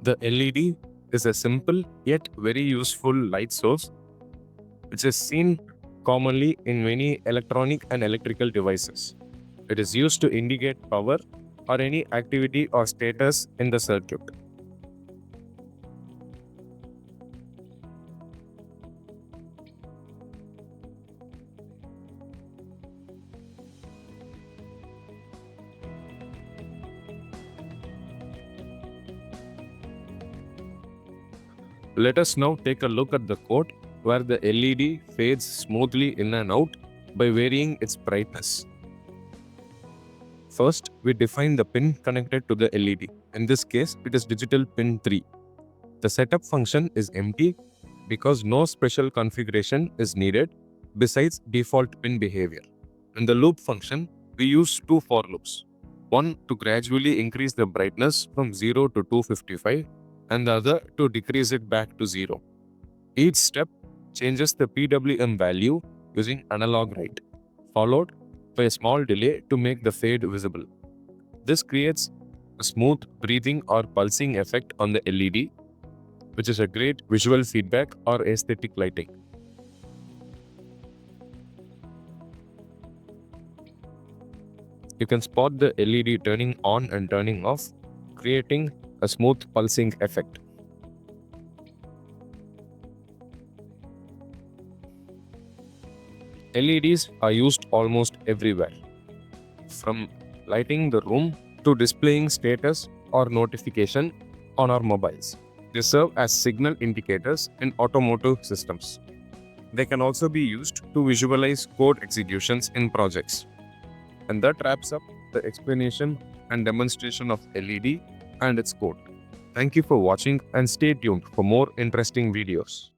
The LED is a simple yet very useful light source which is seen commonly in many electronic and electrical devices. It is used to indicate power or any activity or status in the circuit. Let us now take a look at the code where the LED fades smoothly in and out by varying its brightness. First, we define the pin connected to the LED. In this case, it is digital pin 3. The setup function is empty because no special configuration is needed besides default pin behavior. In the loop function, we use two for loops. One to gradually increase the brightness from 0 to 255 and the other to decrease it back to 0. Each step changes the PWM value using analog write, followed by a small delay to make the fade visible. This creates a smooth breathing or pulsing effect on the LED, which is a great visual feedback or aesthetic lighting. You can spot the LED turning on and turning off, creating a smooth pulsing effect. LEDs are used almost everywhere, from lighting the room to displaying status or notification on our mobiles. They serve as signal indicators in automotive systems. They can also be used to visualize code executions in projects. And that wraps up the explanation and demonstration of LED and its code. Thank you for watching and stay tuned for more interesting videos.